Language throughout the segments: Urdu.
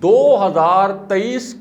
2023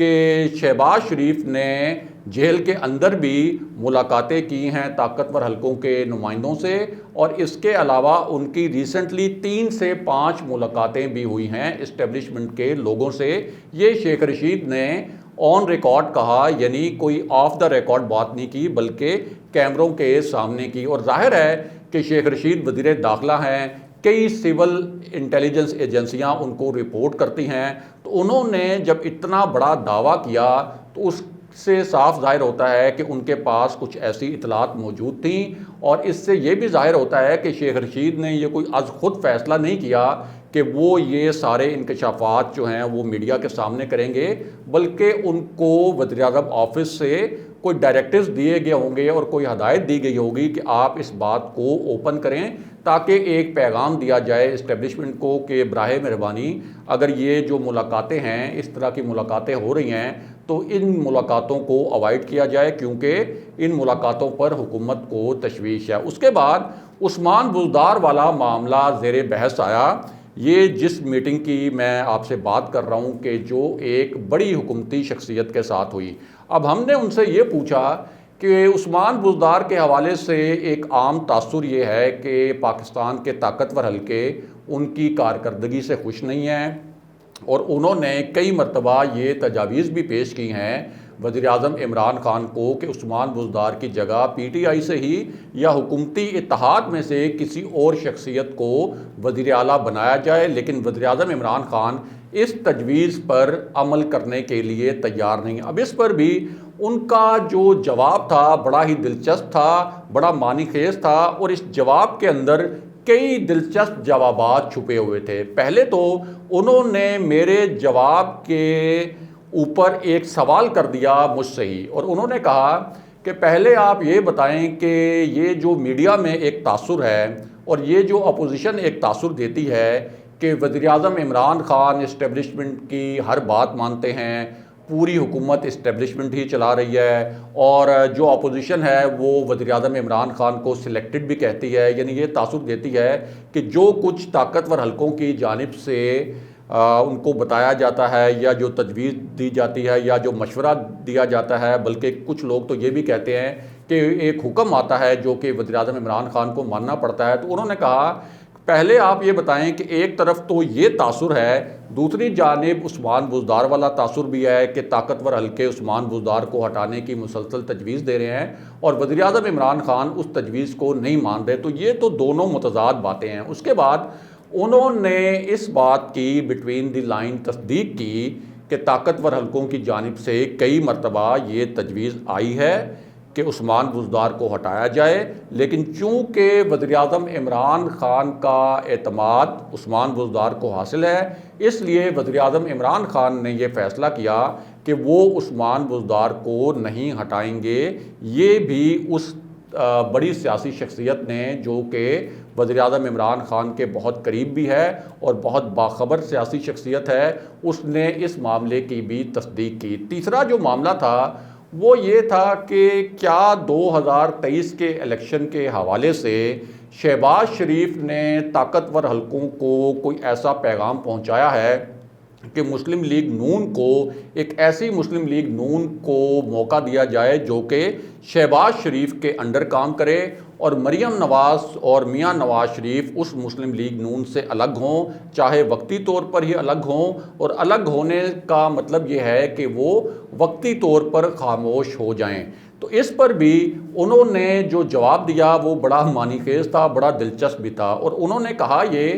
کہ شہباز شریف نے جیل کے اندر بھی ملاقاتیں کی ہیں طاقتور حلقوں کے نمائندوں سے، اور اس کے علاوہ ان کی ریسنٹلی 3 سے 5 ملاقاتیں بھی ہوئی ہیں اسٹیبلشمنٹ کے لوگوں سے۔ یہ شیخ رشید نے آن ریکارڈ کہا، یعنی کوئی آف دا ریکارڈ بات نہیں کی بلکہ کیمروں کے سامنے کی۔ اور ظاہر ہے کہ شیخ رشید وزیر داخلہ ہیں، کئی سول انٹیلیجنس ایجنسیاں ان کو رپورٹ کرتی ہیں، تو انہوں نے جب اتنا بڑا دعویٰ کیا تو اس سے صاف ظاہر ہوتا ہے کہ ان کے پاس کچھ ایسی اطلاعات موجود تھیں، اور اس سے یہ بھی ظاہر ہوتا ہے کہ شیخ رشید نے یہ کوئی از خود فیصلہ نہیں کیا کہ وہ یہ سارے انکشافات جو ہیں وہ میڈیا کے سامنے کریں گے، بلکہ ان کو وزیراعظم آفس سے کوئی ڈائریکٹیوز دیے گئے ہوں گے اور کوئی ہدایت دی گئی ہوگی کہ آپ اس بات کو اوپن کریں، تاکہ ایک پیغام دیا جائے اسٹیبلشمنٹ کو کہ براہ مہربانی اگر یہ جو ملاقاتیں ہیں، اس طرح کی ملاقاتیں ہو رہی ہیں، تو ان ملاقاتوں کو اوائڈ کیا جائے، کیونکہ ان ملاقاتوں پر حکومت کو تشویش ہے۔ اس کے بعد عثمان بزدار والا معاملہ زیر بحث آیا۔ یہ جس میٹنگ کی میں آپ سے بات کر رہا ہوں کہ جو ایک بڑی حکومتی شخصیت کے ساتھ ہوئی، اب ہم نے ان سے یہ پوچھا کہ عثمان بزدار کے حوالے سے ایک عام تاثر یہ ہے کہ پاکستان کے طاقتور حلقے ان کی کارکردگی سے خوش نہیں ہیں، اور انہوں نے کئی مرتبہ یہ تجاویز بھی پیش کی ہیں وزیر اعظم عمران خان کو کہ عثمان بزدار کی جگہ پی ٹی آئی سے ہی یا حکومتی اتحاد میں سے کسی اور شخصیت کو وزیر اعلیٰ بنایا جائے، لیکن وزیر اعظم عمران خان اس تجویز پر عمل کرنے کے لیے تیار نہیں۔ اب اس پر بھی ان کا جو جواب تھا بڑا ہی دلچسپ تھا، بڑا معنی خیز تھا، اور اس جواب کے اندر کئی دلچسپ جوابات چھپے ہوئے تھے۔ پہلے تو انہوں نے میرے جواب کے اوپر ایک سوال کر دیا مجھ سے ہی، اور انہوں نے کہا کہ پہلے آپ یہ بتائیں کہ یہ جو میڈیا میں ایک تاثر ہے اور یہ جو اپوزیشن ایک تاثر دیتی ہے کہ وزیر اعظم عمران خان اسٹیبلشمنٹ کی ہر بات مانتے ہیں، پوری حکومت اسٹیبلشمنٹ ہی چلا رہی ہے، اور جو اپوزیشن ہے وہ وزیر اعظم عمران خان کو سلیکٹڈ بھی کہتی ہے، یعنی یہ تاثر دیتی ہے کہ جو کچھ طاقتور حلقوں کی جانب سے ان کو بتایا جاتا ہے یا جو تجویز دی جاتی ہے یا جو مشورہ دیا جاتا ہے، بلکہ کچھ لوگ تو یہ بھی کہتے ہیں کہ ایک حکم آتا ہے جو کہ وزیر اعظم عمران خان کو ماننا پڑتا ہے۔ تو انہوں نے کہا پہلے آپ یہ بتائیں کہ ایک طرف تو یہ تاثر ہے، دوسری جانب عثمان بزدار والا تاثر بھی ہے کہ طاقتور حلقے عثمان بزدار کو ہٹانے کی مسلسل تجویز دے رہے ہیں اور وزیر اعظم عمران خان اس تجویز کو نہیں مان رہے، تو یہ تو دونوں متضاد باتیں ہیں۔ اس کے بعد انہوں نے اس بات کی بٹوین دی لائن تصدیق کی کہ طاقتور حلقوں کی جانب سے کئی مرتبہ یہ تجویز آئی ہے کہ عثمان بزدار کو ہٹایا جائے، لیکن چونکہ وزیر اعظم عمران خان کا اعتماد عثمان بزدار کو حاصل ہے، اس لیے وزیر اعظم عمران خان نے یہ فیصلہ کیا کہ وہ عثمان بزدار کو نہیں ہٹائیں گے۔ یہ بھی اس بڑی سیاسی شخصیت نے جو کہ وزیر اعظم عمران خان کے بہت قریب بھی ہے اور بہت باخبر سیاسی شخصیت ہے، اس نے اس معاملے کی بھی تصدیق کی۔ تیسرا جو معاملہ تھا وہ یہ تھا کہ کیا 2023 کے الیکشن کے حوالے سے شہباز شریف نے طاقتور حلقوں کو کوئی ایسا پیغام پہنچایا ہے کہ مسلم لیگ نون کو ایک ایسی مسلم لیگ نون کو موقع دیا جائے جو کہ شہباز شریف کے انڈر کام کرے، اور مریم نواز اور میاں نواز شریف اس مسلم لیگ نون سے الگ ہوں، چاہے وقتی طور پر ہی الگ ہوں، اور الگ ہونے کا مطلب یہ ہے کہ وہ وقتی طور پر خاموش ہو جائیں۔ تو اس پر بھی انہوں نے جو جواب دیا وہ بڑا معنی خیز تھا، بڑا دلچسپ بھی تھا، اور انہوں نے کہا یہ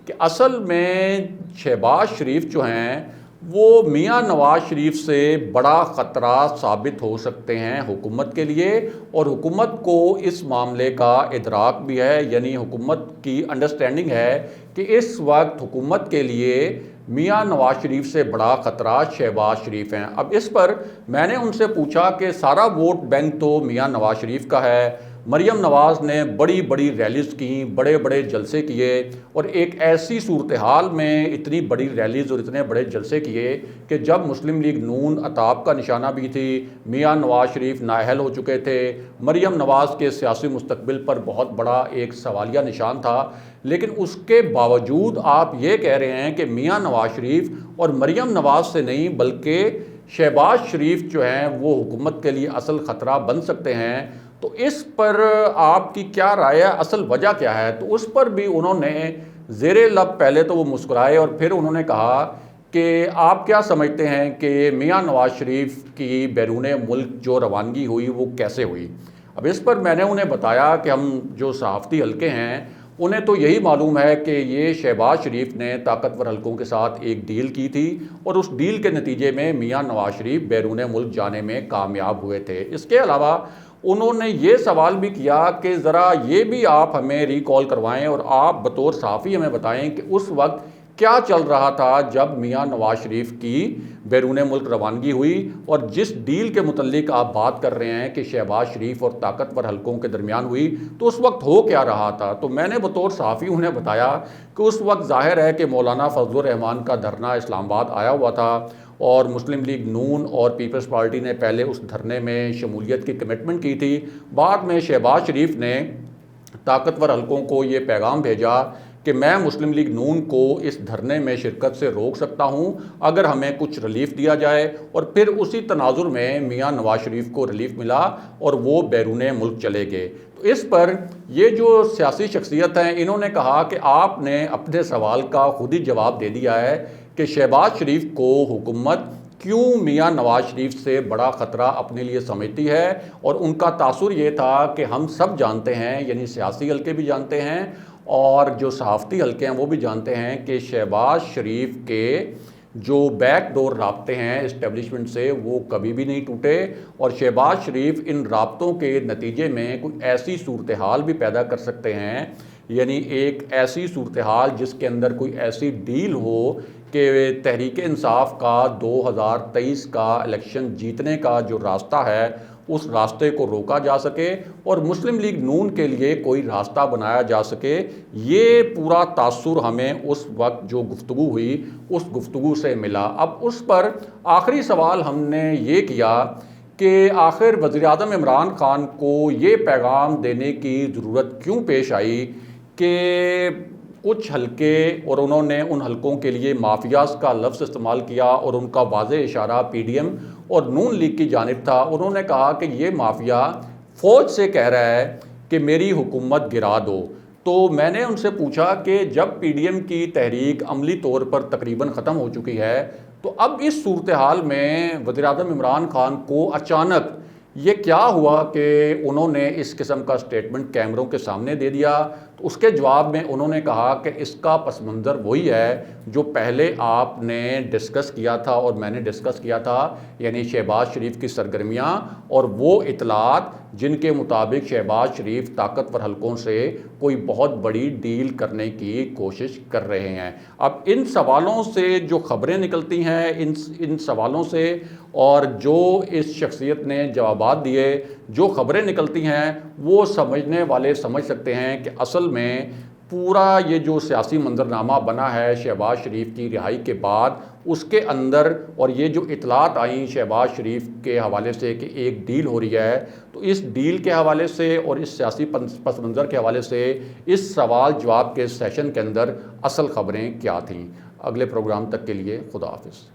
کہ اصل میں شہباز شریف جو ہیں وہ میاں نواز شریف سے بڑا خطرہ ثابت ہو سکتے ہیں حکومت کے لیے، اور حکومت کو اس معاملے کا ادراک بھی ہے، یعنی حکومت کی انڈرسٹینڈنگ ہے کہ اس وقت حکومت کے لیے میاں نواز شریف سے بڑا خطرہ شہباز شریف ہیں۔ اب اس پر میں نے ان سے پوچھا کہ سارا ووٹ بینک تو میاں نواز شریف کا ہے، مریم نواز نے بڑی بڑی ریلیز کی، بڑے بڑے جلسے کیے، اور ایک ایسی صورتحال میں اتنی بڑی ریلیز اور اتنے بڑے جلسے کیے کہ جب مسلم لیگ نون عطاب کا نشانہ بھی تھی، میاں نواز شریف نااہل ہو چکے تھے، مریم نواز کے سیاسی مستقبل پر بہت بڑا ایک سوالیہ نشان تھا، لیکن اس کے باوجود آپ یہ کہہ رہے ہیں کہ میاں نواز شریف اور مریم نواز سے نہیں بلکہ شہباز شریف جو ہیں وہ حکومت کے لیے اصل خطرہ بن سکتے ہیں، تو اس پر آپ کی کیا رائے ہے؟ اصل وجہ کیا ہے؟ تو اس پر بھی انہوں نے زیر لب پہلے تو وہ مسکرائے اور پھر انہوں نے کہا کہ آپ کیا سمجھتے ہیں کہ میاں نواز شریف کی بیرون ملک جو روانگی ہوئی وہ کیسے ہوئی؟ اب اس پر میں نے انہیں بتایا کہ ہم جو صحافتی حلقے ہیں انہیں تو یہی معلوم ہے کہ یہ شہباز شریف نے طاقتور حلقوں کے ساتھ ایک ڈیل کی تھی اور اس ڈیل کے نتیجے میں میاں نواز شریف بیرون ملک جانے میں کامیاب ہوئے تھے۔ اس کے علاوہ انہوں نے یہ سوال بھی کیا کہ ذرا یہ بھی آپ ہمیں ریکال کروائیں اور آپ بطور صحافی ہمیں بتائیں کہ اس وقت کیا چل رہا تھا جب میاں نواز شریف کی بیرون ملک روانگی ہوئی، اور جس ڈیل کے متعلق آپ بات کر رہے ہیں کہ شہباز شریف اور طاقتور حلقوں کے درمیان ہوئی، تو اس وقت ہو کیا رہا تھا؟ تو میں نے بطور صحافی انہیں بتایا کہ اس وقت ظاہر ہے کہ مولانا فضل الرحمان کا دھرنا اسلام آباد آیا ہوا تھا، اور مسلم لیگ نون اور پیپلز پارٹی نے پہلے اس دھرنے میں شمولیت کی کمٹمنٹ کی تھی۔ بعد میں شہباز شریف نے طاقتور حلقوں کو یہ پیغام بھیجا کہ میں مسلم لیگ نون کو اس دھرنے میں شرکت سے روک سکتا ہوں اگر ہمیں کچھ ریلیف دیا جائے، اور پھر اسی تناظر میں میاں نواز شریف کو ریلیف ملا اور وہ بیرون ملک چلے گئے۔ تو اس پر یہ جو سیاسی شخصیت ہیں انہوں نے کہا کہ آپ نے اپنے سوال کا خود ہی جواب دے دیا ہے کہ شہباز شریف کو حکومت کیوں میاں نواز شریف سے بڑا خطرہ اپنے لیے سمجھتی ہے، اور ان کا تاثر یہ تھا کہ ہم سب جانتے ہیں، یعنی سیاسی حلقے بھی جانتے ہیں اور جو صحافتی حلقے ہیں وہ بھی جانتے ہیں کہ شہباز شریف کے جو بیک ڈور رابطے ہیں اسٹیبلشمنٹ سے وہ کبھی بھی نہیں ٹوٹے، اور شہباز شریف ان رابطوں کے نتیجے میں کوئی ایسی صورتحال بھی پیدا کر سکتے ہیں، یعنی ایک ایسی صورتحال جس کے اندر کوئی ایسی ڈیل ہو کہ تحریک انصاف کا 2023 کا الیکشن جیتنے کا جو راستہ ہے اس راستے کو روکا جا سکے اور مسلم لیگ نون کے لیے کوئی راستہ بنایا جا سکے۔ یہ پورا تاثر ہمیں اس وقت جو گفتگو ہوئی اس گفتگو سے ملا۔ اب اس پر آخری سوال ہم نے یہ کیا کہ آخر وزیر اعظم عمران خان کو یہ پیغام دینے کی ضرورت کیوں پیش آئی کہ کچھ حلقے، اور انہوں نے ان حلقوں کے لیے مافیاز کا لفظ استعمال کیا اور ان کا واضح اشارہ پی ڈی ایم اور نون لیگ کی جانب تھا۔ انہوں نے کہا کہ یہ مافیا فوج سے کہہ رہا ہے کہ میری حکومت گرا دو۔ تو میں نے ان سے پوچھا کہ جب پی ڈی ایم کی تحریک عملی طور پر تقریباً ختم ہو چکی ہے تو اب اس صورتحال میں وزیر اعظم عمران خان کو اچانک یہ کیا ہوا کہ انہوں نے اس قسم کا سٹیٹمنٹ کیمروں کے سامنے دے دیا؟ تو اس کے جواب میں انہوں نے کہا کہ اس کا پس منظر وہی ہے جو پہلے آپ نے ڈسکس کیا تھا اور میں نے ڈسکس کیا تھا، یعنی شہباز شریف کی سرگرمیاں اور وہ اطلاعات جن کے مطابق شہباز شریف طاقتور حلقوں سے کوئی بہت بڑی ڈیل کرنے کی کوشش کر رہے ہیں۔ اب ان سوالوں سے جو خبریں نکلتی ہیں، ان سوالوں سے اور جو اس شخصیت نے جوابات دیے، جو خبریں نکلتی ہیں، وہ سمجھنے والے سمجھ سکتے ہیں کہ اصل میں پورا یہ جو سیاسی منظرنامہ بنا ہے شہباز شریف کی رہائی کے بعد، اس کے اندر اور یہ جو اطلاعات آئیں شہباز شریف کے حوالے سے کہ ایک ڈیل ہو رہی ہے، تو اس ڈیل کے حوالے سے اور اس سیاسی پس منظر کے حوالے سے اس سوال جواب کے سیشن کے اندر اصل خبریں کیا تھیں۔ اگلے پروگرام تک کے لیے خدا حافظ۔